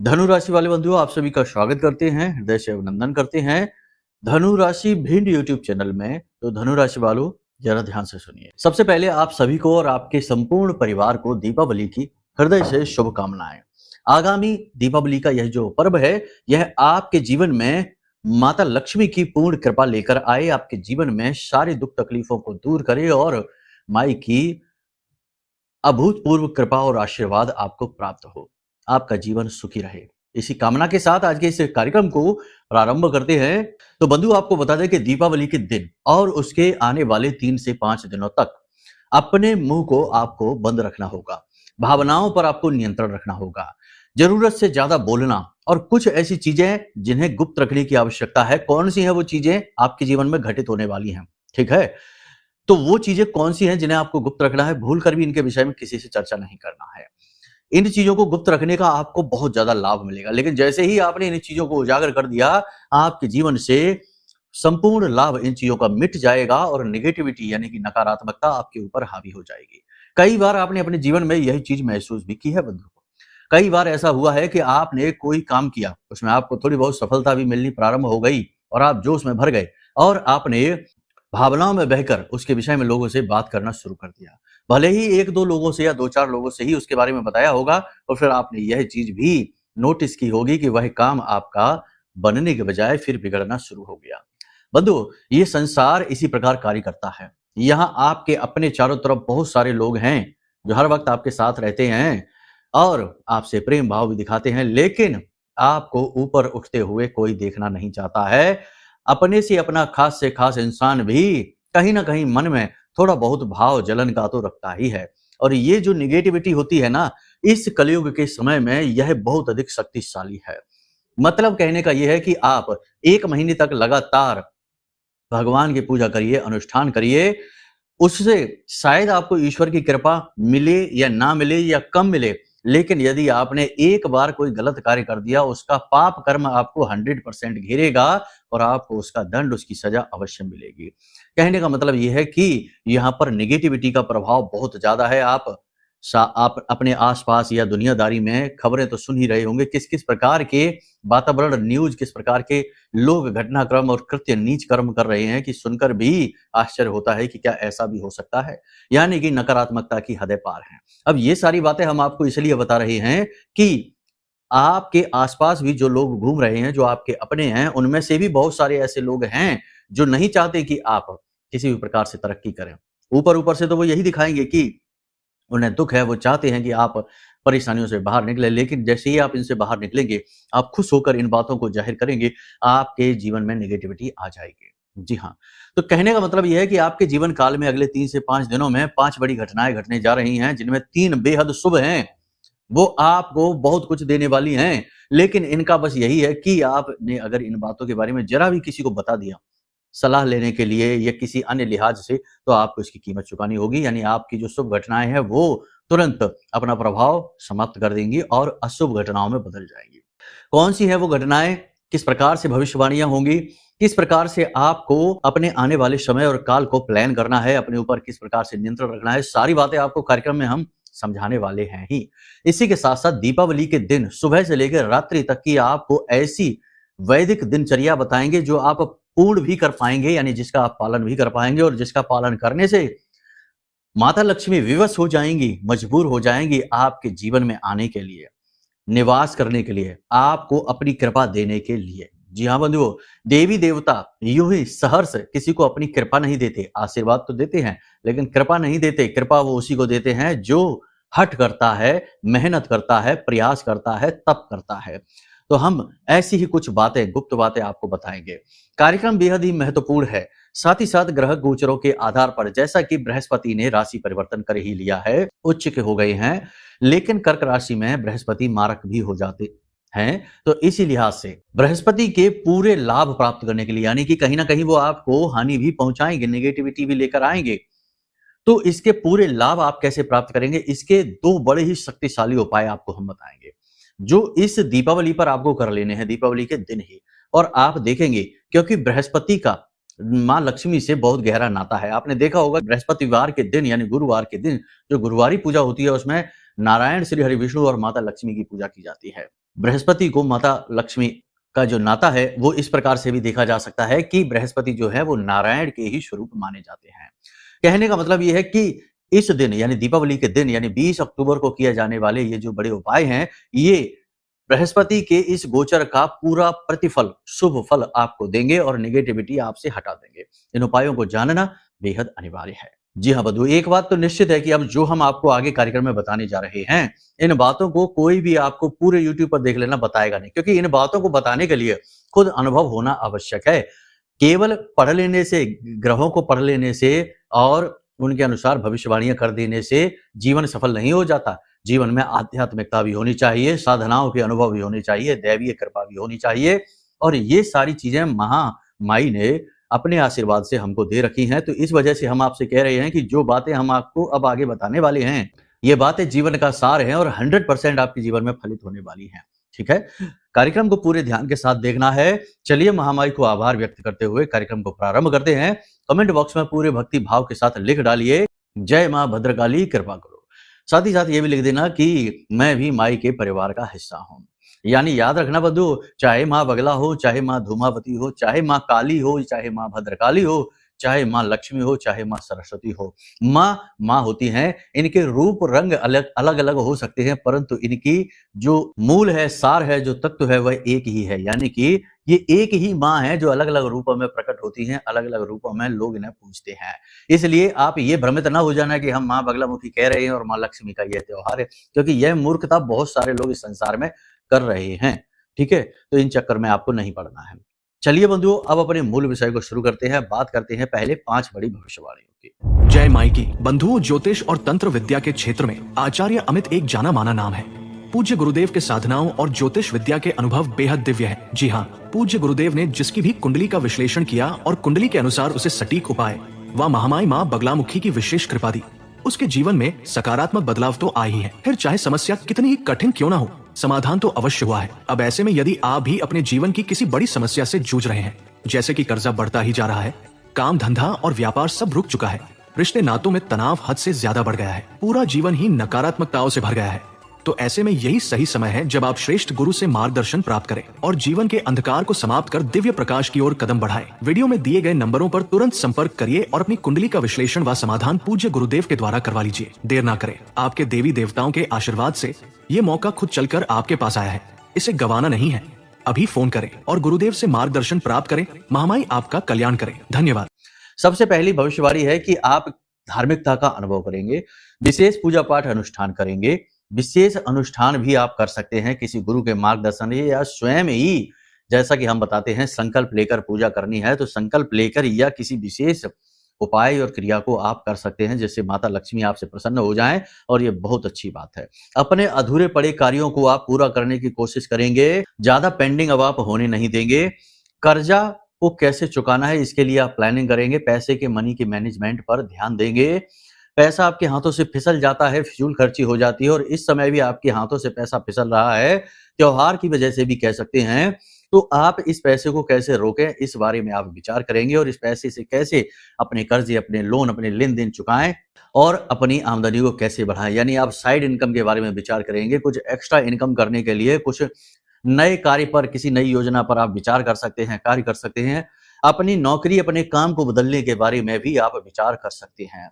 धनु राशि वाले बंधुओं, आप सभी का स्वागत करते हैं, हृदय से अभिनंदन करते हैं धनु राशि भिंड यूट्यूब चैनल में। तो धनु राशि वालों, जरा ध्यान से सुनिए। सबसे पहले आप सभी को और आपके संपूर्ण परिवार को दीपावली की हृदय से शुभकामनाएं। आगामी दीपावली का यह जो पर्व है, यह आपके जीवन में माता लक्ष्मी की पूर्ण कृपा लेकर आए, आपके जीवन में सारी दुख तकलीफों को दूर करे और माई की अभूतपूर्व कृपा और आशीर्वाद आपको प्राप्त हो, आपका जीवन सुखी रहे। इसी कामना के साथ आज के इस कार्यक्रम को प्रारंभ करते हैं। तो बंधु, आपको बता दें कि दीपावली के दिन और उसके आने वाले 3 से 5 दिनों तक अपने मुंह को आपको बंद रखना होगा, भावनाओं पर आपको नियंत्रण रखना होगा, जरूरत से ज्यादा बोलना और कुछ ऐसी चीजें जिन्हें गुप्त रखने की आवश्यकता है। कौन सी है वो चीजें आपके जीवन में घटित होने वाली हैं, ठीक है? तो वो चीजें कौन सी हैं जिन्हें आपको गुप्त रखना है, भूल कर भी इनके विषय में किसी से चर्चा नहीं करना है। इन चीजों को गुप्त रखने का आपको बहुत ज्यादा लाभ मिलेगा, लेकिन जैसे ही आपने इन चीजों को उजागर कर दिया, आपके जीवन से संपूर्ण लाभ इन चीजों का मिट जाएगा और नेगेटिविटी यानी कि नकारात्मकता आपके ऊपर हावी हो जाएगी। कई बार आपने अपने जीवन में यही चीज महसूस भी की है बंधु। कई बार ऐसा हुआ है कि आपने कोई काम किया, उसमें आपको थोड़ी बहुत सफलता भी मिलनी प्रारंभ हो गई और आप जोश में भर गए और आपने भावनाओं में बहकर उसके विषय में लोगों से बात करना शुरू कर दिया। भले ही 1-2 लोगों से या 2-4 लोगों से ही उसके बारे में बताया होगा और फिर आपने यह चीज भी नोटिस की होगी कि वह काम आपका बनने के बजाय फिर बिगड़ना शुरू हो गया। बंधु, ये संसार इसी प्रकार कार्य करता है। यहाँ आपके अपने चारों तरफ बहुत सारे लोग हैं जो हर वक्त आपके साथ रहते हैं और आपसे प्रेम भाव भी दिखाते हैं, लेकिन आपको ऊपर उठते हुए कोई देखना नहीं चाहता है। अपने से अपना खास से खास इंसान भी कहीं ना कहीं मन में थोड़ा बहुत भाव जलन का तो रखता ही है। और ये जो निगेटिविटी होती है ना, इस कलयुग के समय में यह बहुत अधिक शक्तिशाली है। मतलब कहने का यह है कि आप 1 महीने तक लगातार भगवान की पूजा करिए, अनुष्ठान करिए, उससे शायद आपको ईश्वर की कृपा मिले या ना मिले या कम मिले, लेकिन यदि आपने एक बार कोई गलत कार्य कर दिया, उसका पाप कर्म आपको 100% घेरेगा और आपको उसका दंड, उसकी सजा अवश्य मिलेगी। कहने का मतलब यह है कि यहाँ पर नेगेटिविटी का प्रभाव बहुत ज्यादा है। आप अपने आसपास या दुनियादारी में खबरें तो सुन ही रहे होंगे, किस किस प्रकार के वातावरण, न्यूज, किस प्रकार के लोग घटनाक्रम और कृत्य नीच कर्म कर रहे हैं कि सुनकर भी आश्चर्य होता है कि क्या ऐसा भी हो सकता है। यानी कि नकारात्मकता की हदें पार हैं। अब ये सारी बातें हम आपको इसलिए बता रहे हैं कि आपके आसपास भी जो लोग घूम रहे हैं, जो आपके अपने हैं, उनमें से भी बहुत सारे ऐसे लोग हैं जो नहीं चाहते कि आप किसी भी प्रकार से तरक्की करें। ऊपर ऊपर से तो वो यही दिखाएंगे कि उन्हें दुख है, वो चाहते हैं कि आप परेशानियों से बाहर निकले, लेकिन जैसे ही आप इनसे बाहर निकलेंगे, आप खुश होकर इन बातों को जाहिर करेंगे, आपके जीवन में नेगेटिविटी आ जाएगी। जी हाँ, तो कहने का मतलब यह है कि आपके जीवन काल में अगले 3 से 5 दिनों में 5 बड़ी घटनाएं घटने जा रही हैं, जिनमें 3 बेहद शुभ हैं। वो आपको बहुत कुछ देने वाली हैं, लेकिन इनका बस यही है कि आपने अगर इन बातों के बारे में जरा भी किसी को बता दिया, सलाह लेने के लिए या किसी अन्य लिहाज से, तो आपको इसकी कीमत चुकानी होगी। यानी आपकी जो शुभ घटनाएं हैं वो तुरंत अपना प्रभाव समाप्त कर देंगी और अशुभ घटनाओं में बदल जाएंगी। कौन सी है वो घटनाएं, किस प्रकार से भविष्यवाणियां होंगी, किस प्रकार से आपको अपने आने वाले समय और काल को प्लान करना है, अपने ऊपर किस प्रकार से नियंत्रण रखना है, सारी बातें आपको कार्यक्रम में हम समझाने वाले हैं ही। इसी के साथ साथ दीपावली के दिन सुबह से लेकर रात्रि तक की आपको ऐसी वैदिक दिनचर्या बताएंगे जो आप पूर्ण भी कर पाएंगे, यानी जिसका आप पालन भी कर पाएंगे और जिसका पालन करने से माता लक्ष्मी विवश हो जाएंगी, मजबूर हो जाएंगी आपके जीवन में आने के लिए, निवास करने के लिए, आपको अपनी कृपा देने के लिए। जी हाँ बंधुओं, देवी देवता यूं ही सहर्ष किसी को अपनी कृपा नहीं देते, आशीर्वाद तो देते हैं लेकिन कृपा नहीं देते। कृपा वो उसी को देते हैं जो हठ करता है, मेहनत करता है, प्रयास करता है, तप करता है। तो हम ऐसी ही कुछ बातें, गुप्त बातें आपको बताएंगे। कार्यक्रम बेहद ही महत्वपूर्ण है। साथ ही साथ ग्रह गोचरों के आधार पर, जैसा कि बृहस्पति ने राशि परिवर्तन कर ही लिया है, उच्च के हो गए हैं, लेकिन कर्क राशि में बृहस्पति मारक भी हो जाते हैं। तो इसी लिहाज से बृहस्पति के पूरे लाभ प्राप्त करने के लिए, यानी कि कहीं ना कहीं वो आपको हानि भी पहुंचाएंगे, नेगेटिविटी भी लेकर आएंगे, तो इसके पूरे लाभ आप कैसे प्राप्त करेंगे, इसके 2 बड़े ही शक्तिशाली उपाय आपको हम बताएंगे, जो इस दीपावली पर आपको कर लेने हैं, दीपावली के दिन ही। और आप देखेंगे, क्योंकि बृहस्पति का माँ लक्ष्मी से बहुत गहरा नाता है। आपने देखा होगा बृहस्पतिवार के दिन यानी गुरुवार के दिन जो गुरुवारी पूजा होती है, उसमें नारायण, श्री हरि विष्णु और माता लक्ष्मी की पूजा की जाती है। बृहस्पति को माता लक्ष्मी का जो नाता है वो इस प्रकार से भी देखा जा सकता है कि बृहस्पति जो है वो नारायण के ही स्वरूप माने जाते हैं। कहने का मतलब ये है कि इस दिन यानी दीपावली के दिन यानी 20 अक्टूबर को किए जाने वाले ये जो बड़े उपाय हैं, ये बृहस्पति के इस गोचर का पूरा प्रतिफल, शुभ फल आपको देंगे और नेगेटिविटी आपसे हटा देंगे। इन उपायों को जानना बेहद अनिवार्य है। जी हाँ बंधु, एक बात तो निश्चित है कि अब जो हम आपको आगे कार्यक्रम में बताने जा रहे हैं, इन बातों को कोई भी आपको पूरे यूट्यूब पर देख लेना बताएगा नहीं, क्योंकि इन बातों को बताने के लिए खुद अनुभव होना आवश्यक है। केवल पढ़ लेने से, ग्रहों को पढ़ लेने से और उनके अनुसार भविष्यवाणियां कर देने से जीवन सफल नहीं हो जाता। जीवन में आध्यात्मिकता भी होनी चाहिए, साधनाओं के अनुभव भी होने चाहिए, दैवीय कृपा भी होनी चाहिए और ये सारी चीजें महामाई ने अपने आशीर्वाद से हमको दे रखी हैं। तो इस वजह से हम आपसे कह रहे हैं कि जो बातें हम आपको अब आगे बताने वाले हैं, ये बातें जीवन का सार हैं और 100% आपके जीवन में फलित होने वाली हैं। ठीक है, कार्यक्रम को पूरे ध्यान के साथ देखना है। चलिए महामाई को आभार व्यक्त करते हुए कार्यक्रम को प्रारंभ करते हैं। कमेंट बॉक्स में पूरे भक्ति भाव के साथ लिख डालिए, जय मां भद्रकाली कृपा करो। साथ ही साथ ये भी लिख देना कि मैं भी माई के परिवार का हिस्सा हूं। यानी याद रखना बंधु, चाहे माँ बगला हो, चाहे माँ धूमावती हो, चाहे माँ काली हो, चाहे माँ भद्रकाली हो, चाहे माँ लक्ष्मी हो, चाहे माँ सरस्वती हो, माँ होती हैं। इनके रूप रंग अलग अलग हो सकते हैं, परंतु इनकी जो मूल है, सार है, जो तत्व है वह एक ही है। यानी कि ये एक ही माँ है जो अलग अलग रूपों में प्रकट होती हैं, अलग अलग रूपों में लोग इन्हें पूजते हैं। इसलिए आप ये भ्रमित ना हो जाना कि हम माँ बगलामुखी कह रहे हैं और माँ लक्ष्मी का यह त्योहार है, क्योंकि यह मूर्खता बहुत सारे लोग इस संसार में कर रहे हैं। ठीक है, तो इन चक्कर में आपको नहीं पड़ना है। चलिए बंधुओं, अब अपने मूल विषय को शुरू करते हैं। बात करते हैं पहले 5 बड़ी भविष्यवाणियों की। जय माई की। बंधुओं, ज्योतिष और तंत्र विद्या के क्षेत्र में आचार्य अमित एक जाना माना नाम है। पूज्य गुरुदेव के साधनाओं और ज्योतिष विद्या के अनुभव बेहद दिव्य है। जी हाँ, पूज्य गुरुदेव ने जिसकी भी कुंडली का विश्लेषण किया और कुंडली के अनुसार उसे सटीक उपाय व महामाई माँ बगलामुखी की विशेष कृपा दी, उसके जीवन में सकारात्मक बदलाव तो आए ही है। फिर चाहे समस्या कितनी ही कठिन क्यों ना हो, समाधान तो अवश्य हुआ है। अब ऐसे में यदि आप भी अपने जीवन की किसी बड़ी समस्या से जूझ रहे हैं, जैसे कि कर्जा बढ़ता ही जा रहा है, काम धंधा और व्यापार सब रुक चुका है, रिश्ते नातों में तनाव हद से ज्यादा बढ़ गया है, पूरा जीवन ही नकारात्मकताओं से भर गया है, तो ऐसे में यही सही समय है जब आप श्रेष्ठ गुरु से मार्गदर्शन प्राप्त करें और जीवन के अंधकार को समाप्त कर दिव्य प्रकाश की ओर कदम बढ़ाएं। वीडियो में दिए गए नंबरों पर तुरंत संपर्क करिए और अपनी कुंडली का विश्लेषण व समाधान पूज्य गुरुदेव के द्वारा करवा लीजिए। देर ना करें, आपके देवी देवताओं के आशीर्वाद से ये मौका खुद चलकर आपके पास आया है, इसे गंवाना नहीं है। अभी फोन करें और गुरुदेव से मार्गदर्शन प्राप्त करें। महामाई आपका कल्याण करें। धन्यवाद। सबसे पहली भविष्यवाणी है कि आप धार्मिकता का अनुभव करेंगे, विशेष पूजा पाठ अनुष्ठान करेंगे। विशेष अनुष्ठान भी आप कर सकते हैं किसी गुरु के मार्गदर्शन या स्वयं ही, जैसा कि हम बताते हैं संकल्प लेकर पूजा करनी है तो संकल्प लेकर या किसी विशेष उपाय और क्रिया को आप कर सकते हैं, जिससे माता लक्ष्मी आपसे प्रसन्न हो जाएं और ये बहुत अच्छी बात है। अपने अधूरे पड़े कार्यों को आप पूरा करने की कोशिश करेंगे, ज्यादा पेंडिंग अब आप होने नहीं देंगे। कर्जा को कैसे चुकाना है इसके लिए आप प्लानिंग करेंगे, पैसे के मनी के मैनेजमेंट पर ध्यान देंगे। पैसा आपके हाथों से फिसल जाता है, फिजूल खर्ची हो जाती है और इस समय भी आपके हाथों से पैसा फिसल रहा है, त्योहार की वजह से भी कह सकते हैं। तो आप इस पैसे को कैसे रोकें, इस बारे में आप विचार करेंगे और इस पैसे से कैसे अपने कर्जे, अपने लोन, अपने लेन देन चुकाएं और अपनी आमदनी को कैसे बढ़ाएं। यानी आप साइड इनकम के बारे में विचार करेंगे, कुछ एक्स्ट्रा इनकम करने के लिए कुछ नए कार्य पर, किसी नई योजना पर आप विचार कर सकते हैं, कार्य कर सकते हैं। अपनी नौकरी, अपने काम को बदलने के बारे में भी आप विचार कर सकते हैं।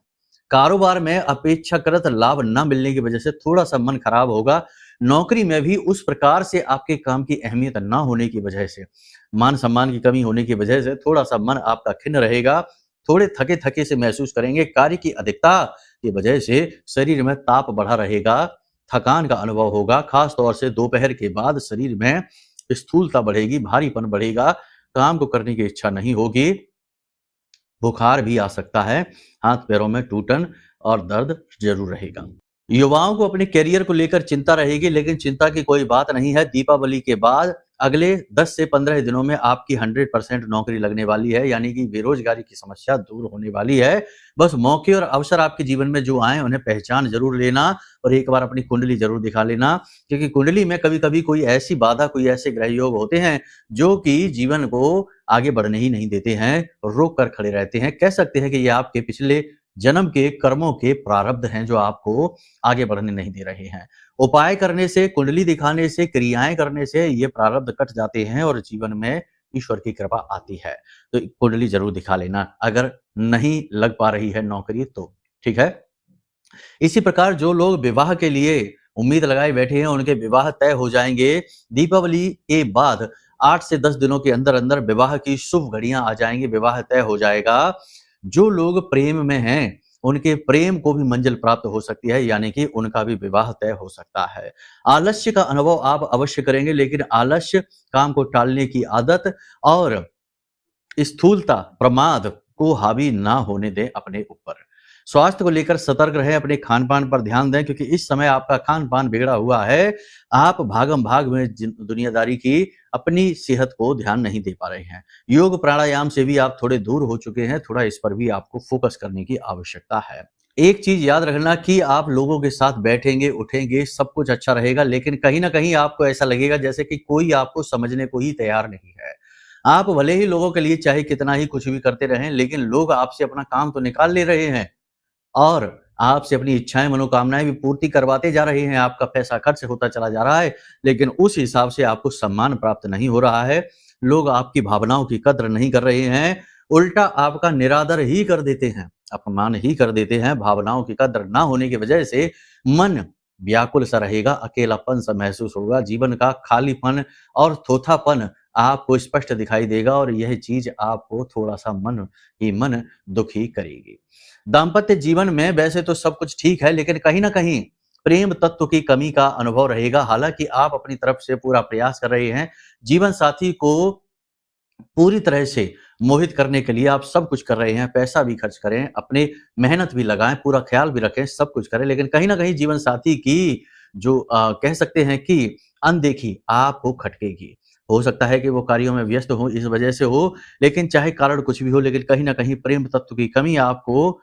कारोबार में अपेक्षाकृत लाभ न मिलने की वजह से थोड़ा सा मन खराब होगा। नौकरी में भी उस प्रकार से आपके काम की अहमियत न होने की वजह से, मान सम्मान की कमी होने की वजह से थोड़ा सा मन आपका खिन्न रहेगा, थोड़े थके थके से महसूस करेंगे। कार्य की अधिकता की वजह से शरीर में ताप बढ़ा रहेगा, थकान का अनुभव होगा। खास तौर से दोपहर के बाद शरीर में स्थूलता बढ़ेगी, भारीपन बढ़ेगा, काम को करने की इच्छा नहीं होगी, बुखार भी आ सकता है, हाथ पैरों में टूटन और दर्द जरूर रहेगा। युवाओं को अपने करियर को लेकर चिंता रहेगी, लेकिन चिंता की कोई बात नहीं है। दीपावली के बाद अगले 10 से 15 दिनों में आपकी 100% नौकरी लगने वाली है, यानी कि बेरोजगारी की समस्या दूर होने वाली है। बस मौके और अवसर आपके जीवन में जो आए उन्हें पहचान जरूर लेना और एक बार अपनी कुंडली जरूर दिखा लेना, क्योंकि कुंडली में कभी कभी कोई ऐसी बाधा, कोई ऐसे ग्रह योग होते हैं जो कि जीवन को आगे बढ़ने ही नहीं देते हैं, रोक कर खड़े रहते हैं। कह सकते हैं कि ये आपके पिछले जन्म के कर्मों के प्रारब्ध हैं जो आपको आगे बढ़ने नहीं दे रहे हैं। उपाय करने से, कुंडली दिखाने से, क्रियाएं करने से ये प्रारब्ध कट जाते हैं और जीवन में ईश्वर की कृपा आती है। तो कुंडली जरूर दिखा लेना अगर नहीं लग पा रही है नौकरी तो, ठीक है। इसी प्रकार जो लोग विवाह के लिए उम्मीद लगाए बैठे हैं उनके विवाह तय हो जाएंगे। दीपावली के बाद 8 से 10 दिनों के अंदर अंदर विवाह की शुभ घड़ियां आ जाएंगी, विवाह तय हो जाएगा। जो लोग प्रेम में हैं उनके प्रेम को भी मंजिल प्राप्त हो सकती है, यानी कि उनका भी विवाह तय हो सकता है। आलस्य का अनुभव आप अवश्य करेंगे, लेकिन आलस्य, काम को टालने की आदत और स्थूलता, प्रमाद को हावी ना होने दें अपने ऊपर। स्वास्थ्य को लेकर सतर्क रहें, अपने खान-पान पर ध्यान दें क्योंकि इस समय आपका खान-पान बिगड़ा हुआ है। आप भागम-भाग में दुनियादारी की अपनी सेहत को ध्यान नहीं दे पा रहे हैं। योग प्राणायाम से भी आप थोड़े दूर हो चुके हैं, थोड़ा इस पर भी आपको फोकस करने की आवश्यकता है। एक चीज याद रखना कि आप लोगों के साथ बैठेंगे, उठेंगे, सब कुछ अच्छा रहेगा, लेकिन कहीं ना कहीं आपको ऐसा लगेगा जैसे कि कोई आपको समझने को ही तैयार नहीं है। आप भले ही लोगों के लिए चाहे कितना ही कुछ भी करते रहें, लेकिन लोग आपसे अपना काम तो निकाल ले रहे हैं और आपसे अपनी इच्छाएं, मनोकामनाएं भी पूर्ति करवाते जा रहे हैं। आपका पैसा खर्च होता चला जा रहा है, लेकिन उस हिसाब से आपको सम्मान प्राप्त नहीं हो रहा है। लोग आपकी भावनाओं की कद्र नहीं कर रहे हैं, उल्टा आपका निरादर ही कर देते हैं, अपमान ही कर देते हैं। भावनाओं की कद्र ना होने की वजह से मन व्याकुल सा रहेगा, अकेलापन सा महसूस होगा, जीवन का खालीपन और थोथापन आपको स्पष्ट दिखाई देगा और यह चीज आपको थोड़ा सा मन दुखी करेगी। दाम्पत्य जीवन में वैसे तो सब कुछ ठीक है, लेकिन कहीं ना कहीं प्रेम तत्व की कमी का अनुभव रहेगा। हालांकि आप अपनी तरफ से पूरा प्रयास कर रहे हैं, जीवन साथी को पूरी तरह से मोहित करने के लिए आप सब कुछ कर रहे हैं, पैसा भी खर्च करें, अपने मेहनत भी लगाएं, पूरा ख्याल भी रखें, सब कुछ करें, लेकिन कहीं ना कहीं जीवन साथी की जो कह सकते हैं कि अनदेखी आपको खटकेगी। हो सकता है कि वो कार्यों में व्यस्त हो, इस वजह से हो, लेकिन चाहे कारण कुछ भी हो, लेकिन कहीं ना कहीं प्रेम तत्व की कमी आपको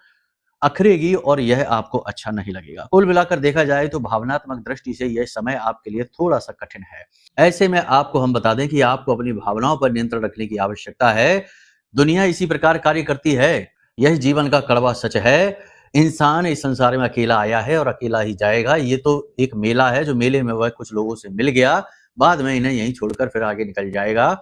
अखरेगी और यह आपको अच्छा नहीं लगेगा। कुल मिलाकर देखा जाए तो भावनात्मक दृष्टि से यह समय आपके लिए थोड़ा-सा कठिन है। ऐसे में आपको हम बता दें कि आपको अपनी भावनाओं पर नियंत्रण रखने की आवश्यकता है। दुनिया इसी प्रकार कार्य करती है। यह जीवन का कड़वा सच है। इंसान इस संसार में अकेला आया है और अकेला ही जाएगा। ये तो एक मेला है, जो मेले में वह कुछ लोगों से मिल गया, बाद में इन्हें यहीं छोड़कर फिर आगे निकल जाएगा।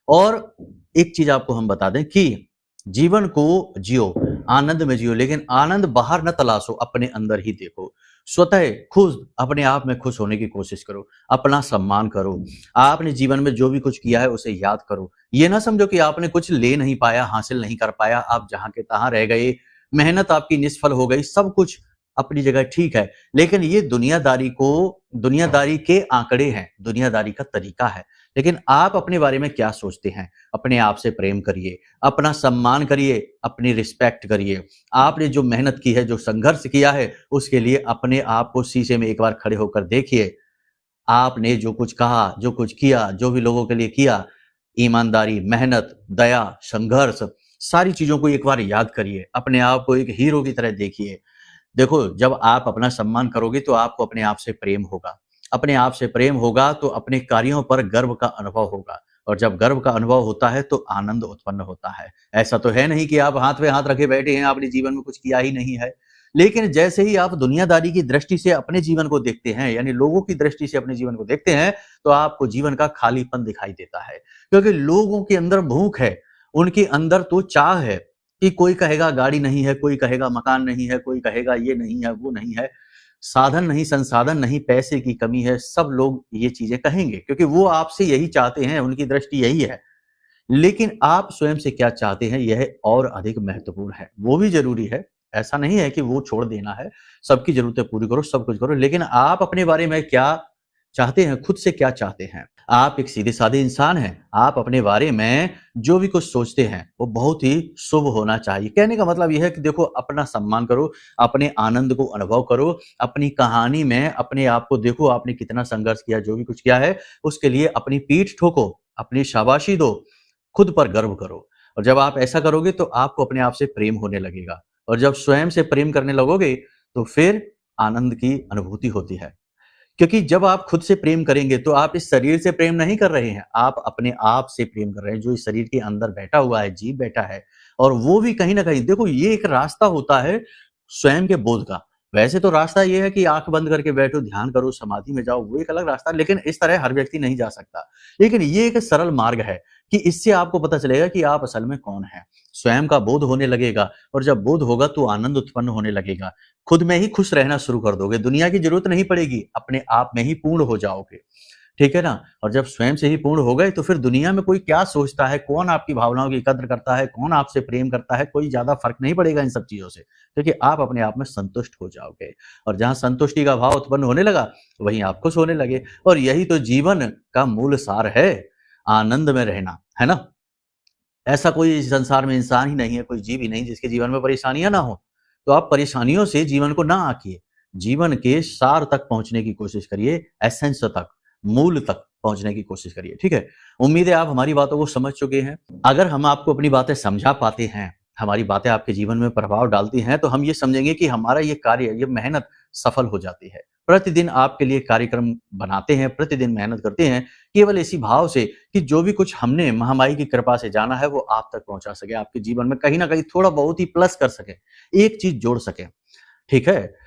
और एक चीज़ आपको हम बता दें कि जीवन को जियो, आनंद में जियो, लेकिन आनंद बाहर न तलाशो, अपने अंदर ही देखो। स्वतः खुद अपने आप में खुश होने की कोशिश करो, अपना सम्मान करो। आपने जीवन में जो भी कुछ किया है उसे याद करो। ये ना समझो कि आपने कुछ ले नहीं पाया, हासिल नहीं कर पाया, आप जहाँ के तहाँ रह गए, मेहनत आपकी निष्फल हो गई। सब कुछ अपनी जगह ठीक है, लेकिन ये दुनियादारी के आंकड़े हैं, दुनियादारी का तरीका है। लेकिन आप अपने बारे में क्या सोचते हैं? अपने आप से प्रेम करिए, अपना सम्मान करिए, अपनी रिस्पेक्ट करिए। आपने जो मेहनत की है, जो संघर्ष किया है, उसके लिए अपने आप को शीशे में एक बार खड़े होकर देखिए। आपने जो कुछ कहा, जो कुछ किया, जो भी लोगों के लिए किया, ईमानदारी, मेहनत, दया, संघर्ष, सारी चीजों को एक बार याद करिए। अपने आप को एक हीरो की तरह देखिए। देखो, जब आप अपना सम्मान करोगे तो आपको अपने आप से प्रेम होगा। अपने आप से प्रेम होगा तो अपने कार्यों पर गर्व का अनुभव होगा, और जब गर्व का अनुभव होता है तो आनंद उत्पन्न होता है। ऐसा तो है नहीं कि आप हाथ पे हाथ रखे बैठे हैं, आपने जीवन में कुछ किया ही नहीं है। लेकिन जैसे ही आप दुनियादारी की दृष्टि से अपने जीवन को देखते हैं, यानी लोगों की दृष्टि से अपने जीवन को देखते हैं, तो आपको जीवन का खालीपन दिखाई देता है। क्योंकि लोगों के अंदर भूख है, उनके अंदर तो चाह है कि कोई कहेगा गाड़ी नहीं है, कोई कहेगा मकान नहीं है, कोई कहेगा ये नहीं है, वो नहीं है, साधन नहीं, संसाधन नहीं, पैसे की कमी है। सब लोग ये चीजें कहेंगे क्योंकि वो आपसे यही चाहते हैं, उनकी दृष्टि यही है। लेकिन आप स्वयं से क्या चाहते हैं, यह और अधिक महत्वपूर्ण है। वो भी जरूरी है, ऐसा नहीं है कि वो छोड़ देना है। सबकी जरूरतें पूरी करो, सब कुछ करो, लेकिन आप अपने बारे में क्या चाहते हैं, खुद से क्या चाहते हैं? आप एक सीधे-साधे इंसान हैं। आप अपने बारे में जो भी कुछ सोचते हैं, वो बहुत ही शुभ होना चाहिए। कहने का मतलब ये है कि देखो, अपना सम्मान करो, अपने आनंद को अनुभव करो, अपनी कहानी में अपने आप को देखो, आपने कितना संघर्ष किया, जो भी कुछ किया है, उसके लिए अपनी पीठ ठोको, अपनी शाबाशी दो, खुद पर गर्व करो। और जब आप ऐसा करोगे तो आपको अपने आप से प्रेम होने लगेगा, और जब स्वयं से प्रेम करने लगोगे तो फिर आनंद की अनुभूति होती है। क्योंकि जब आप खुद से प्रेम करेंगे तो आप इस शरीर से प्रेम नहीं कर रहे हैं, आप अपने आप से प्रेम कर रहे हैं, जो इस शरीर के अंदर बैठा हुआ है, जीव बैठा है। और वो भी कहीं ना कहीं, देखो, ये एक रास्ता होता है स्वयं के बोध का। वैसे तो रास्ता ये है कि आंख बंद करके बैठो, ध्यान करो, समाधि में जाओ, वो एक अलग रास्ता है, लेकिन इस तरह हर व्यक्ति नहीं जा सकता। लेकिन ये एक सरल मार्ग है कि इससे आपको पता चलेगा कि आप असल में कौन हैं। स्वयं का बोध होने लगेगा और जब बोध होगा तो आनंद उत्पन्न होने लगेगा। खुद में ही खुश रहना शुरू कर दोगे, दुनिया की जरूरत नहीं पड़ेगी, अपने आप में ही पूर्ण हो जाओगे। ठीक है ना? और जब स्वयं से ही पूर्ण हो गए तो फिर दुनिया में कोई क्या सोचता है, कौन आपकी भावनाओं की कद्र करता है, कौन आपसे प्रेम करता है, कोई ज़्यादा फ़र्क नहीं पड़ेगा इन सब चीज़ों से, क्योंकि आप अपने आप में संतुष्ट हो जाओगे। और जहाँ संतुष्टि का भाव उत्पन्न होने लगा, वहीं आप खुश होने लगे। और यही तो जीवन का मूल सार है, आनंद में रहना, है ना? ऐसा कोई इस संसार में इंसान ही नहीं है, कोई जीव ही नहीं जिसके जीवन में परेशानियाँ ना हो। तो आप परेशानियों से जीवन को ना आँकिए, जीवन के सार तक पहुँचने की कोशिश करिए, एसेंस तक, मूल तक पहुँचने की कोशिश करिए, ठीक है? उम्मीद है आप हमारी बातों को समझ चुके हैं। अगर हम आपको अपनी बातें समझा पाते हैं, हमारी बातें आपके जीवन में प्रभाव डालती हैं, तो हम ये समझेंगे कि हमारा ये कार्य, ये मेहनत सफल हो जाती है। प्रतिदिन आपके लिए कार्यक्रम बनाते हैं, प्रतिदिन मेहनत करते हैं, केवल इसी भाव से कि जो भी कुछ हमने महामाई की कृपा से जाना है, वो आप तक पहुँचा सके, आपके जीवन में कहीं न कहीं थोड़ा बहुत ही प्लस कर सकें, एक चीज़ जोड़ सकें, ठीक है?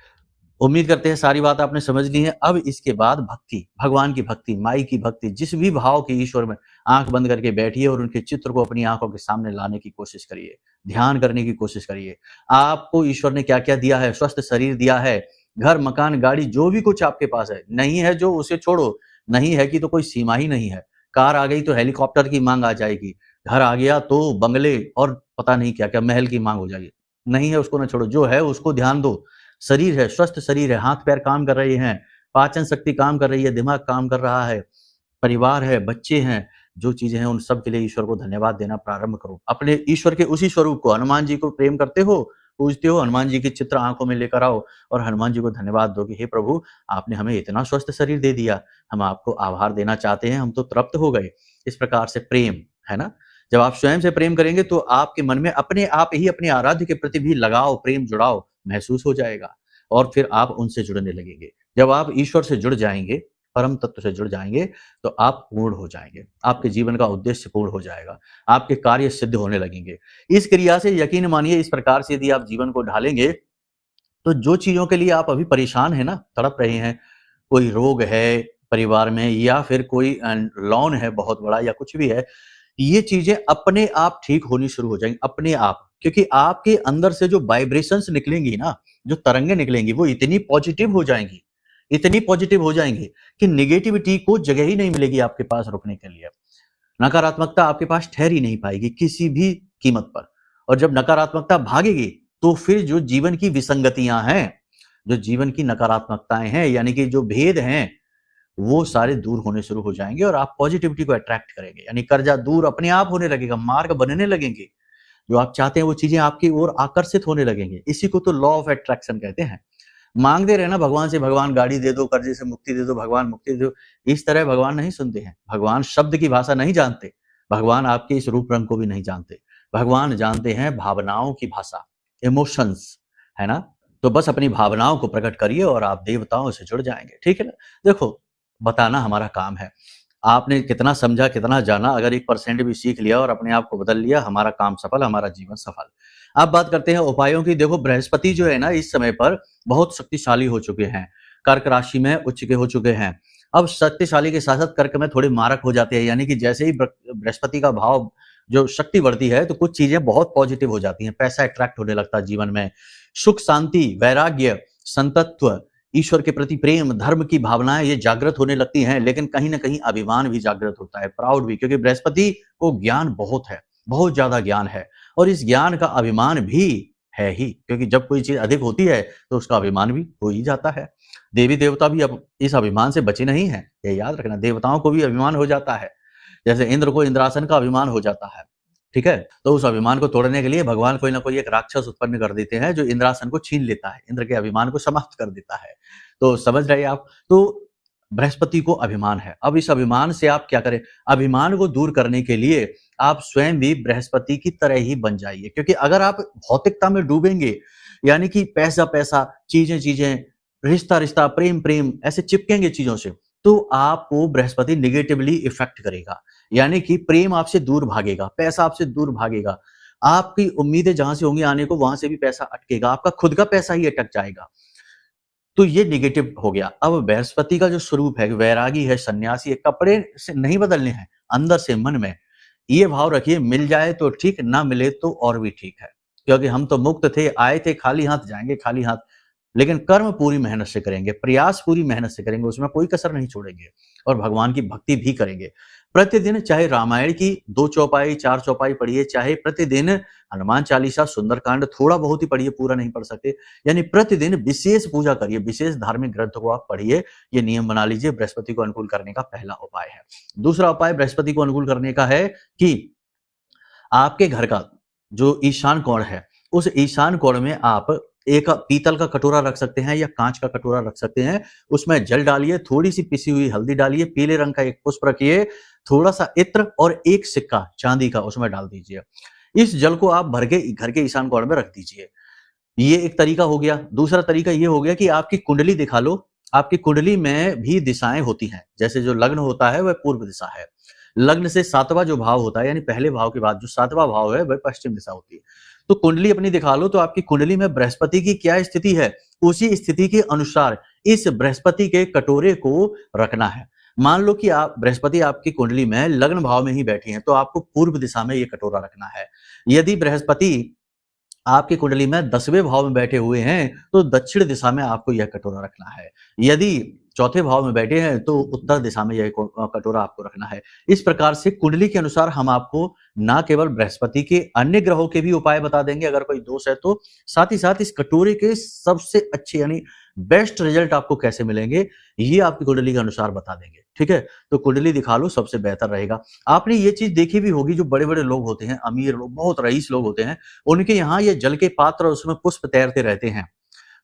उम्मीद करते हैं सारी बात आपने समझ ली है। अब इसके बाद भक्ति, भगवान की भक्ति, माई की भक्ति, जिस भी भाव की ईश्वर में आँख बंद करके बैठिए और उनके चित्र को अपनी आँखों के सामने लाने की कोशिश करिए, ध्यान करने की कोशिश करिए। आपको ईश्वर ने क्या-क्या दिया है, स्वस्थ शरीर दिया है, घर, मकान, गाड़ी, जो भी कुछ आपके पास है, नहीं है जो उसे छोड़ो, नहीं है कि तो कोई सीमा ही नहीं है। कार आ गई तो हेलीकॉप्टर की माँग आ जाएगी, घर आ गया तो बंगले और पता नहीं क्या-क्या महल की माँग हो जाएगी। नहीं है उसको ना छोड़ो, जो है उसको ध्यान दो। शरीर है, स्वस्थ शरीर है, हाथ-पैर काम कर रहे हैं, पाचन शक्ति काम कर रही है, दिमाग काम कर रहा है, परिवार है, बच्चे हैं, जो चीज़ें हैं उन सब के लिए ईश्वर को धन्यवाद देना प्रारंभ करो। अपने ईश्वर के उसी स्वरूप को, हनुमान जी को प्रेम करते हो, पूजते हो, हनुमान जी के चित्र आँखों में लेकर आओ और हनुमान जी को धन्यवाद दो कि हे प्रभु, आपने हमें इतना स्वस्थ शरीर दे दिया, हम आपको आभार देना चाहते हैं, हम तो तृप्त हो गए। इस प्रकार से प्रेम, है ना? जब आप स्वयं से प्रेम करेंगे तो आपके मन में अपने आप ही अपने आराध्य के प्रति भी लगाव, प्रेम, जुड़ाव महसूस हो जाएगा और फिर आप उनसे जुड़ने लगेंगे। जब आप ईश्वर से जुड़ जाएँगे, परम तत्व से जुड़ जाएँगे, तो आप पूर्ण हो जाएँगे। आपके जीवन का उद्देश्य पूर्ण हो जाएगा। आपके कार्य सिद्ध होने लगेंगे। इस क्रिया से यकीन मानिए इस प्रकार से यदि आप जीवन को ढालेंगे, तो जो चीज़ों के लिए आप अभी परेशान हैं ना, तड़प रहे हैं, कोई रोग है परिवार में या फिर कोई लोन है बहुत बड़ा या कुछ भी है, ये चीज़ें अपने आप ठीक होनी शुरू हो जाएँगी, अपने आप। क्योंकि आपके अंदर से जो वाइब्रेशंस निकलेंगी ना, जो तरंगें निकलेंगी, वो इतनी पॉजिटिव हो जाएँगी कि नेगेटिविटी को जगह ही नहीं मिलेगी आपके पास रुकने के लिए। नकारात्मकता आपके पास ठहर ही नहीं पाएगी किसी भी कीमत पर। और जब नकारात्मकता भागेगी, तो फिर जो जीवन की विसंगतियाँ हैं, जो जीवन की नकारात्मकताएँ हैं, यानी कि जो भेद हैं, वो सारे दूर होने शुरू हो जाएँगे और आप पॉजिटिविटी को अट्रैक्ट करेंगे। यानी कर्जा दूर अपने आप होने लगेगा, मार्ग बनने लगेंगे। जो आप चाहते हैं वो चीज़ें आपकी ओर आकर्षित होने लगेंगे। इसी को तो लॉ ऑफ अट्रैक्शन कहते हैं। माँगते रहना भगवान से, भगवान गाड़ी दे दो, कर्जे से मुक्ति दे दो, भगवान मुक्ति दे दो। इस तरह भगवान नहीं सुनते हैं। भगवान शब्द की भाषा नहीं जानते। भगवान आपके इस रूप रंग को भी नहीं जानते। भगवान जानते हैं भावनाओं की भाषा, इमोशंस, है ना? तो बस अपनी भावनाओं को प्रकट करिए और आप देवताओं से जुड़ जाएँगे, ठीक है ना? देखो, बताना हमारा काम है। आपने कितना समझा, कितना जाना, अगर 1% भी सीख लिया और अपने आप को बदल लिया, हमारा काम सफल, हमारा जीवन सफल। अब बात करते हैं उपायों की। देखो, बृहस्पति जो है ना, इस समय पर बहुत शक्तिशाली हो चुके हैं। कर्क राशि में उच्च के हो चुके हैं। अब शक्तिशाली के साथ-साथ कर्क में थोड़े मारक हो जाते हैं, यानी कि जैसे ही बृहस्पति का भाव जो शक्ति बढ़ती है, तो कुछ चीज़ें बहुत पॉजिटिव हो जाती हैं। पैसा अट्रैक्ट होने लगता है जीवन में। सुख, शांति, वैराग्य, संतत्व, ईश्वर के प्रति प्रेम, धर्म की भावनाएं ये जागृत होने लगती हैं, लेकिन कहीं न कहीं अभिमान भी जागृत होता है, प्राउड भी, क्योंकि बृहस्पति को ज्ञान बहुत है, बहुत ज़्यादा ज्ञान है और इस ज्ञान का अभिमान भी है ही, क्योंकि जब कोई चीज़ अधिक होती है, तो उसका अभिमान भी हो ही जाता है। देवी-देवता भी अब इस अभिमान से बचे नहीं हैं, ये याद रखना। देवताओं को भी अभिमान हो जाता है, जैसे इंद्र को इंद्रासन का अभिमान हो जाता है, ठीक है? तो उस अभिमान को तोड़ने के लिए भगवान कोई ना कोई एक राक्षस उत्पन्न कर देते हैं, जो इंद्रासन को छीन लेता है, इंद्र के अभिमान को समाप्त कर देता है। तो समझ रहे हैं आप? तो बृहस्पति को अभिमान है। अब इस अभिमान से आप क्या करें? अभिमान को दूर करने के लिए आप स्वयं भी बृहस्पति की तरह ही बन जाइए, क्योंकि अगर आप भौतिकता में डूबेंगे, यानी कि पैसा-पैसा, चीज़ें-चीज़ें, रिश्ता-रिश्ता, प्रेम-प्रेम, ऐसे चिपकेंगे चीज़ों से, तो आपको बृहस्पति नेगेटिवली इफ़ेक्ट करेगा। यानी कि प्रेम आपसे दूर भागेगा, पैसा आपसे दूर भागेगा। आपकी उम्मीदें जहाँ से होंगी आने को, वहाँ से भी पैसा अटकेगा, आपका खुद का पैसा ही अटक जाएगा। तो ये नेगेटिव हो गया। अब बृहस्पति का जो स्वरूप है, वैरागी है, सन्यासी है, कपड़े से नहीं बदलने हैं, अंदर से मन में ये भाव रखिए, मिल जाए तो ठीक, ना मिले तो और भी ठीक है, क्योंकि हम तो मुक्त थे, आए थे खाली हाथ, जाएंगे खाली हाथ। लेकिन कर्म पूरी मेहनत से करेंगे, प्रयास पूरी मेहनत से करेंगे, उसमें कोई कसर नहीं छोड़ेंगे और भगवान की भक्ति भी करेंगे। प्रतिदिन चाहे रामायण की 2 चौपाई 4 चौपाई पढ़िए, चाहे प्रतिदिन हनुमान चालीसा, सुंदरकांड थोड़ा बहुत ही पढ़िए, पूरा नहीं पढ़ सकते, यानी प्रतिदिन विशेष पूजा करिए, विशेष धार्मिक ग्रंथ को आप पढ़िए। ये नियम बना लीजिए, बृहस्पति को अनुकूल करने का पहला उपाय है। दूसरा उपाय बृहस्पति को अनुकूल करने का है कि आपके घर का जो ईशान कोण है, उस ईशान कोण में आप एक पीतल का कटोरा रख सकते हैं या कांच का कटोरा रख सकते हैं। उसमें जल डालिए, थोड़ी सी पिसी हुई हल्दी डालिए, पीले रंग का एक पुष्प रखिए, थोड़ा सा इत्र और एक सिक्का चांदी का उसमें डाल दीजिए। इस जल को आप भर के घर के ईशान कोण में रख दीजिए। ये एक तरीका हो गया। दूसरा तरीका ये हो गया कि आपकी कुंडली दिखा लो। आपकी कुंडली में भी दिशाएं होती हैं, जैसे जो लग्न होता है वह पूर्व दिशा है। लग्न से 7वां जो भाव होता है, यानी पहले भाव के बाद जो 7वां भाव है वह पश्चिम दिशा होती है। तो कुंडली अपनी दिखा लो, तो आपकी कुंडली में बृहस्पति की क्या स्थिति है, उसी स्थिति के अनुसार इस बृहस्पति के कटोरे को रखना है। मान लो कि आप बृहस्पति आपकी कुंडली में लग्न भाव में ही बैठी हैं, तो आपको पूर्व दिशा में ये कटोरा रखना है। यदि बृहस्पति आपकी कुंडली में 10वें भाव में बैठे हुए हैं, तो दक्षिण दिशा में आपको यह कटोरा रखना है। यदि चौथे भाव में बैठे हैं, तो उत्तर दिशा में यह कटोरा आपको रखना है। इस प्रकार से कुंडली के अनुसार हम आपको ना केवल बृहस्पति के, अन्य ग्रहों के भी उपाय बता देंगे अगर कोई दोष है तो, साथ ही साथ इस कटोरे के सबसे अच्छे यानी बेस्ट रिजल्ट आपको कैसे मिलेंगे, ये आपकी कुंडली के अनुसार बता देंगे। ठीक है, तो कुंडली दिखा लो, सबसे बेहतर रहेगा। आपने ये चीज देखी भी होगी, जो बड़े बड़े लोग होते हैं, अमीर लोग, बहुत रईस लोग होते हैं, उनके यहाँ ये जल के पात्र और उसमें पुष्प तैरते रहते हैं।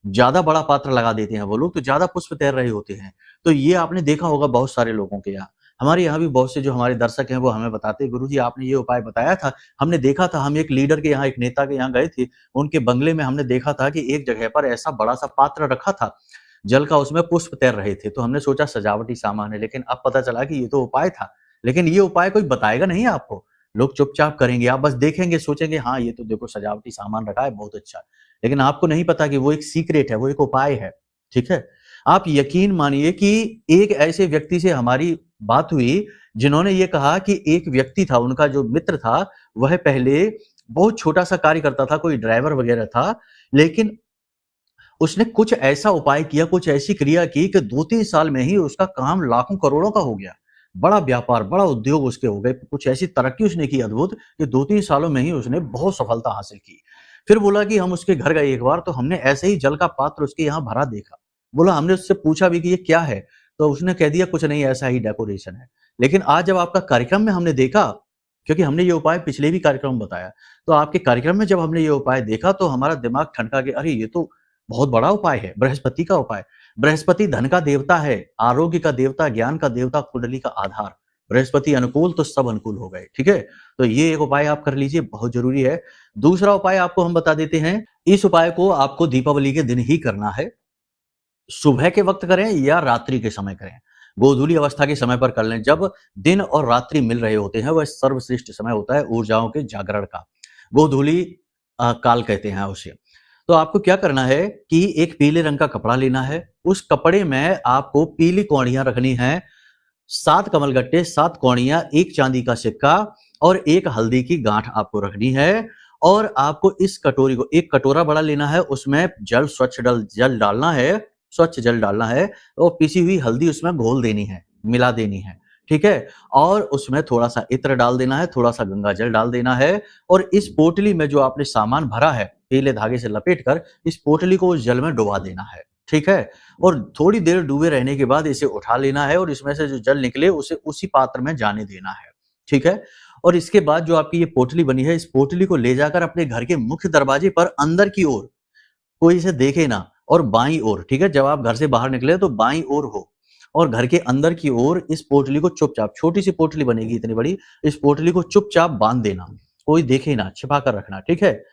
ज्यादा बड़ा पात्र लगा देते हैं वो लोग, तो ज्यादा पुष्प तैर रहे होते हैं। तो ये आपने देखा होगा बहुत सारे लोगों के यहाँ। हमारे यहाँ भी बहुत से जो हमारे दर्शक हैं वो हमें बताते हैं, गुरुजी आपने ये उपाय बताया था, हमने देखा था, हम एक लीडर के यहाँ, एक नेता के यहाँ गए थे, उनके बंगले में हमने देखा था कि एक जगह पर ऐसा बड़ा सा पात्र रखा था जल का, उसमें पुष्प तैर रहे थे। तो हमने सोचा सजावटी सामान है, लेकिन अब पता चला कि ये तो उपाय था। लेकिन ये उपाय कोई बताएगा नहीं आपको, लोग चुपचाप करेंगे, आप बस देखेंगे, सोचेंगे हाँ ये तो देखो सजावटी सामान रखा है, बहुत अच्छा। लेकिन आपको नहीं पता कि वो एक सीक्रेट है, वो एक उपाय है। ठीक है, आप यकीन मानिए कि एक ऐसे व्यक्ति से हमारी बात हुई जिन्होंने ये कहा कि एक व्यक्ति था, उनका जो मित्र था, वह पहले बहुत छोटा सा कार्य करता था, कोई ड्राइवर वगैरह था, लेकिन उसने कुछ ऐसा उपाय किया, कुछ ऐसी क्रिया की कि 2-3 साल में ही उसका काम लाखों करोड़ों का हो गया। बड़ा व्यापार, बड़ा उद्योग उसके हो गए, कुछ ऐसी तरक्की उसने की अद्भुत कि 2-3 सालों में ही उसने बहुत सफलता हासिल की। फिर बोला कि हम उसके घर गए एक बार, तो हमने ऐसे ही जल का पात्र उसके यहाँ भरा देखा। बोला, हमने उससे पूछा भी कि ये क्या है? तो उसने कह दिया कुछ नहीं, ऐसा ही डेकोरेशन है। लेकिन आज जब आपका कार्यक्रम में हमने देखा, क्योंकि हमने ये उपाय पिछले भी कार्यक्रम में बताया, तो आपके कार्यक्रम में जब हमने ये उपाय देखा तो हमारा दिमाग ठनका कि अरे ये तो बहुत बड़ा उपाय है, बृहस्पति का उपाय। बृहस्पति धन का देवता है, आरोग्य का देवता, ज्ञान का देवता, कुंडली का आधार। बृहस्पति अनुकूल तो सब अनुकूल हो गए। ठीक है, तो ये एक उपाय आप कर लीजिए, बहुत जरूरी है। दूसरा उपाय आपको हम बता देते हैं। इस उपाय को आपको दीपावली के दिन ही करना है। सुबह के वक्त करें या रात्रि के समय करें, गोधूली अवस्था के समय पर कर लें। जब दिन और रात्रि मिल रहे होते हैं, वह सर्वश्रेष्ठ समय होता है ऊर्जाओं के जागरण का। गोधूली काल कहते हैं उसे। तो आपको क्या करना है कि एक पीले रंग का कपड़ा लेना है, उस कपड़े में आपको पीली कौड़ियां रखनी है, 7 कमलगट्टे, 7 कौड़ियां, 1 चांदी का सिक्का और 1 हल्दी की गांठ आपको रखनी है। और आपको इस कटोरी को, एक कटोरा बड़ा लेना है, उसमें जल स्वच्छ जल डालना है, स्वच्छ जल डालना है और पिसी हुई हल्दी उसमें घोल देनी है, मिला देनी है। ठीक है, और उसमें थोड़ा सा इत्र डाल देना है, थोड़ा सा गंगा जल डाल देना है और इस पोटली में जो आपने सामान भरा है, पीले धागे से लपेटकर इस पोटली को उस जल में डुबा देना है। ठीक है, और थोड़ी देर डूबे रहने के बाद इसे उठा लेना है और इसमें से जो जल निकले उसे उसी पात्र में जाने देना है। ठीक है, और इसके बाद जो आपकी ये पोटली बनी है, इस पोटली को ले जाकर अपने घर के मुख्य दरवाजे पर अंदर की ओर, कोई इसे देखे ना, और बाईं ओर, ठीक है, जब आप घर से बाहर निकले तो बाईं ओर हो और घर के अंदर की ओर इस पोटली को चुपचाप, छोटी सी पोटली बनेगी इतनी बड़ी, इस पोटली को चुपचाप बांध देना, कोई देखे ना, छिपा कर रखना। ठीक है,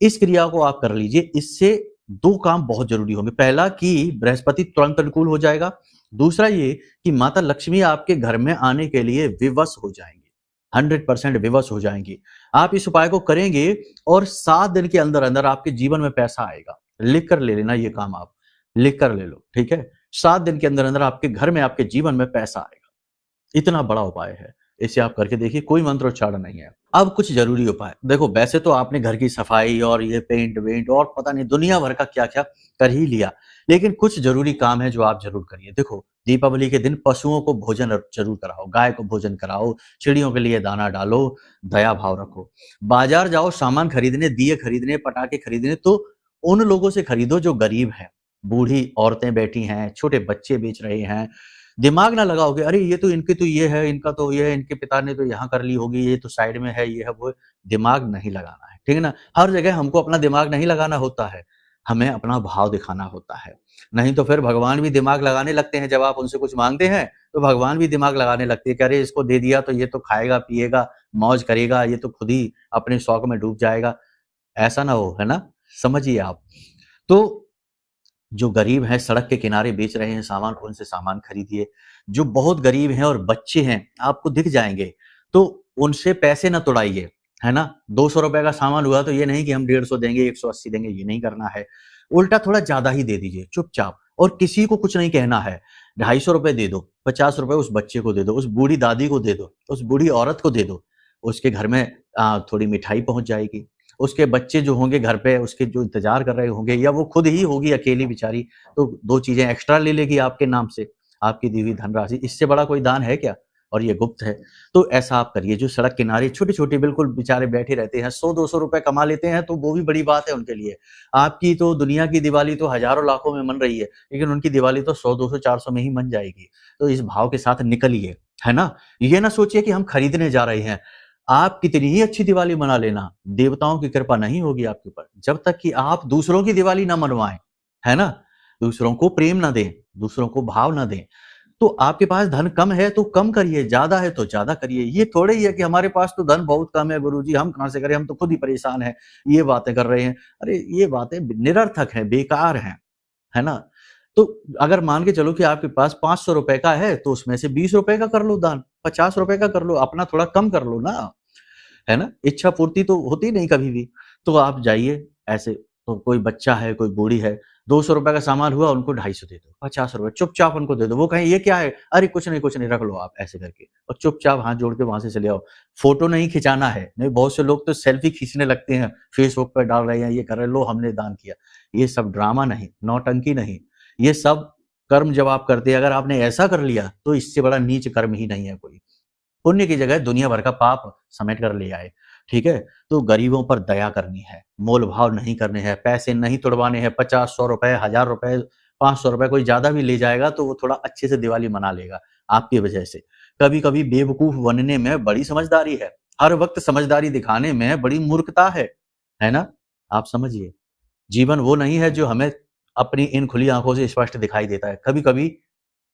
इस क्रिया को आप कर लीजिए। इससे 2 काम बहुत जरूरी होंगे। पहला कि बृहस्पति तुरंत अनुकूल हो जाएगा। दूसरा ये कि माता लक्ष्मी आपके घर में आने के लिए विवश हो जाएंगी, 100% विवश हो जाएंगी। आप इस उपाय को करेंगे और 7 दिन के अंदर अंदर आपके जीवन में पैसा आएगा। लिख कर ले लेना ये काम आप। लिख कर ले लो, ठीक है। 7 दिन के अंदर अंदर आपके घर में, आपके जीवन में पैसा आएगा। इतना बड़ा उपाय है, इसे आप करके देखिए, कोई मंत्रोच्चारण नहीं है। अब कुछ जरूरी उपाय देखो, वैसे तो आपने घर की सफाई और ये पेंट वेंट और पता नहीं दुनिया भर का क्या क्या कर ही लिया, लेकिन कुछ जरूरी काम है जो आप जरूर करिए। देखो, दीपावली के दिन पशुओं को भोजन जरूर कराओ, गाय को भोजन कराओ, चिड़ियों के लिए दाना डालो, दया भाव रखो। बाजार जाओ सामान खरीदने, दिए खरीदने, पटाखे खरीदने, तो उन लोगों से खरीदो जो गरीब हैं, बूढ़ी औरतें बैठी हैं, छोटे बच्चे बेच रहे हैं। दिमाग ना लगाओगे, अरे ये तो इनकी तो ये है, इनका तो ये है, इनके पिता ने तो यहाँ कर ली होगी, ये तो साइड में है, ये है, वो है। दिमाग नहीं लगाना है, ठीक है ना। हर जगह हमको अपना दिमाग नहीं लगाना होता है, हमें अपना भाव दिखाना होता है। नहीं तो फिर भगवान भी दिमाग लगाने लगते हैं, जब आप उनसे कुछ मांगते हैं तो भगवान भी दिमाग लगाने लगते हैं कि अरे इसको दे दिया तो ये तो खाएगा पिएगा, मौज करेगा, ये तो खुद ही अपने शौक में डूब जाएगा। ऐसा ना हो, है ना, समझिए आप। तो जो गरीब हैं, सड़क के किनारे बेच रहे हैं सामान, उनसे सामान खरीदिए। जो बहुत गरीब हैं और बच्चे हैं, आपको दिख जाएंगे, तो उनसे पैसे ना तुड़ाइए, है ना। 200 रुपए का सामान हुआ तो ये नहीं कि हम 150 देंगे, 180 देंगे, ये नहीं करना है। उल्टा थोड़ा ज्यादा ही दे दीजिए चुपचाप, और किसी को कुछ नहीं कहना है। 250 रुपए दे दो, 50 रुपए उस बच्चे को दे दो, उस बूढ़ी दादी को दे दो, उस बूढ़ी औरत को दे दो। उसके घर में थोड़ी मिठाई पहुंच जाएगी। उसके बच्चे जो होंगे घर पे, उसके जो इंतजार कर रहे होंगे, या वो खुद ही होगी अकेली बेचारी, तो 2 चीजें एक्स्ट्रा ले लेगी आपके नाम से, आपकी दी हुई धनराशि। इससे बड़ा कोई दान है क्या? और ये गुप्त है। तो ऐसा आप करिए। जो सड़क किनारे छोटे छोटे बिल्कुल बेचारे बैठे रहते हैं, 100-200 रुपए कमा लेते हैं, तो वो भी बड़ी बात है उनके लिए। आपकी तो दुनिया की दिवाली तो हजारों लाखों में मन रही है, लेकिन उनकी दिवाली तो 100-200-400 में ही मन जाएगी। तो इस भाव के साथ निकलिए, है ना। ये ना सोचिए कि हम खरीदने जा रहे हैं। आप कितनी ही अच्छी दिवाली मना लेना, देवताओं की कृपा नहीं होगी आपके ऊपर जब तक कि आप दूसरों की दिवाली ना मनवाएं, है ना। दूसरों को प्रेम ना दें, दूसरों को भाव ना दें। तो आपके पास धन कम है तो कम करिए, ज्यादा है तो ज्यादा करिए। ये थोड़े ही है कि हमारे पास तो धन बहुत कम है गुरुजी, हम कहां से करें, हम तो खुद ही परेशान हैं, ये बातें कर रहे हैं। अरे ये बातें निरर्थक हैं, बेकार हैं, है ना। तो अगर मान के चलो कि आपके पास 500 रुपए का है, तो उसमें से 20 रुपए का कर लो दान, 50 रुपए का कर लो, अपना थोड़ा कम कर लो ना, है ना। इच्छा पूर्ति तो होती नहीं कभी भी। तो आप जाइए ऐसे, तो कोई बच्चा है, कोई बूढ़ी है, 200 रुपए का सामान हुआ, उनको 250 दे दो, 50 रुपए चुपचाप उनको दे दो। वो कहें ये क्या है, अरे कुछ नहीं रख लो आप, ऐसे करके, और चुपचाप हाथ जोड़ के वहां से चले आओ। फोटो नहीं खिंचाना है, नहीं बहुत से लोग तो सेल्फी खींचने लगते हैं, फेसबुक पर डाल रहे हैं, ये कर रहे हैं, लो हमने दान किया। ये सब ड्रामा नहीं, नौटंकी नहीं, ये सब कर्म जब आप करते हैं, अगर आपने ऐसा कर लिया तो इससे बड़ा नीच कर्म ही नहीं है कोई। पुण्य की जगह दुनिया भर का पाप समेट कर ले आए, ठीक है। तो गरीबों पर दया करनी है, मोल भाव नहीं करने हैं, पैसे नहीं तुड़वाने हैं। 50-100 रुपए, 1000 रुपए, 500 रुपए कोई ज्यादा भी ले जाएगा तो वो थोड़ा अच्छे से दिवाली मना लेगा आपकी वजह से। कभी कभी बेवकूफ बनने में बड़ी समझदारी है, हर वक्त समझदारी दिखाने में बड़ी मूर्खता है ना। आप समझिए, जीवन वो नहीं है जो हमें अपनी इन खुली आंखों से स्पष्ट दिखाई देता है। कभी कभी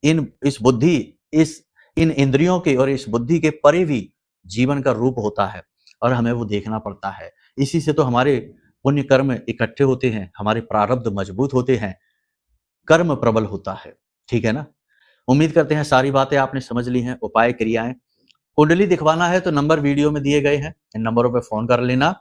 इस बुद्धि, इस इन इंद्रियों के और इस बुद्धि के परे भी जीवन का रूप होता है, और हमें वो देखना पड़ता है। इसी से तो हमारे पुण्य कर्म इकट्ठे होते हैं, हमारे प्रारब्ध मजबूत होते हैं, कर्म प्रबल होता है, ठीक है ना। उम्मीद करते हैं सारी बातें आपने समझ ली हैं, उपाय क्रियाएं। कुंडली दिखवाना है तो नंबर वीडियो में दिए गए हैं, इन नंबरों पर फोन कर लेना।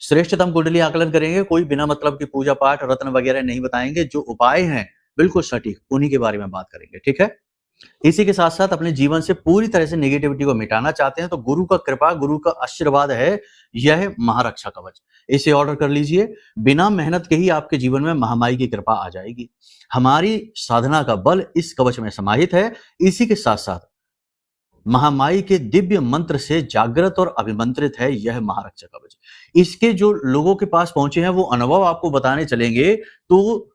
श्रेष्ठतम कुंडली आकलन करेंगे, कोई बिना मतलब की पूजा पाठ रत्न वगैरह नहीं बताएंगे। जो उपाय हैं बिल्कुल सटीक, उन्हीं के बारे में बात करेंगे, ठीक है। इसी के साथ साथ अपने जीवन से पूरी तरह से नेगेटिविटी को मिटाना चाहते हैं तो गुरु का कृपा, गुरु का आशीर्वाद है, यह महारक्षा कवच। इसे ऑर्डर कर लीजिए, बिना मेहनत के ही आपके जीवन में महामाई की कृपा आ जाएगी। हमारी साधना का बल इस कवच में समाहित है। इसी के साथ साथ महामाई के दिव्य मंत्र से जागृत और अभिमंत्रित है यह महारक्षा कवच। इसके जो लोगों के पास पहुंचे हैं वो अनुभव आपको बताने चलेंगे तो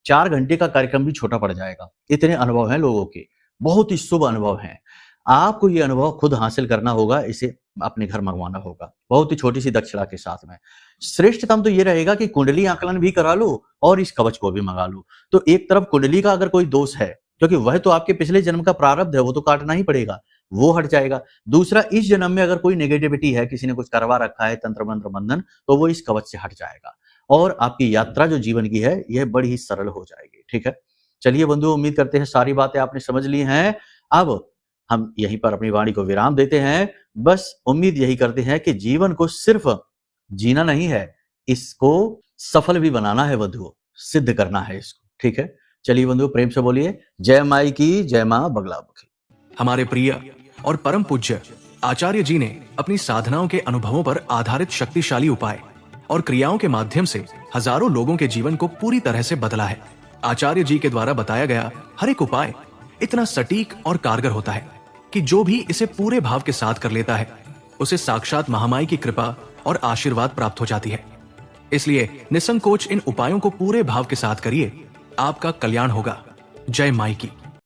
4 घंटे का कार्यक्रम भी छोटा पड़ जाएगा। इतने अनुभव हैं लोगों के, बहुत ही शुभ अनुभव हैं। आपको ये अनुभव खुद हासिल करना होगा, इसे अपने घर मंगवाना होगा, बहुत ही छोटी सी दक्षिणा के साथ में। श्रेष्ठतम तो ये रहेगा कि कुंडली आकलन भी करा लो और इस कवच को भी मंगा लो। तो एक तरफ कुंडली का अगर कोई दोष है, क्योंकि वह तो आपके पिछले जन्म का प्रारब्ध है, वो तो काटना ही पड़ेगा, वो हट जाएगा। दूसरा, इस जन्म में अगर कोई नेगेटिविटी है, किसी ने कुछ करवा रखा है, तंत्र मंत्र बंधन, तो वो इस कवच से हट जाएगा और आपकी यात्रा जो जीवन की है यह बड़ी ही सरल हो जाएगी, ठीक है। चलिए बंधु, उम्मीद करते हैं सारी बातें आपने समझ ली हैं। अब हम यहीं पर अपनी वाणी को विराम देते हैं। बस उम्मीद यही करते हैं कि जीवन को सिर्फ जीना नहीं है, इसको सफल भी बनाना है बंधुओं, सिद्ध करना है इसको, ठीक है, चलिए बंधु प्रेम से बोलिए जय माई की, जय माँ बगलामुखी। हमारे प्रिय और परम पूज्य आचार्य जी ने अपनी साधनाओं के अनुभवों पर आधारित शक्तिशाली उपाय और क्रियाओं के माध्यम से हजारों लोगों के जीवन को पूरी तरह से बदला है। आचार्य जी के द्वारा बताया गया हर एक उपाय इतना सटीक और कारगर होता है कि जो भी इसे पूरे भाव के साथ कर लेता है उसे साक्षात महामाई की कृपा और आशीर्वाद प्राप्त हो जाती है। इसलिए निसंकोच इन उपायों को पूरे भाव के साथ करिए, आपका कल्याण होगा। जय माई की।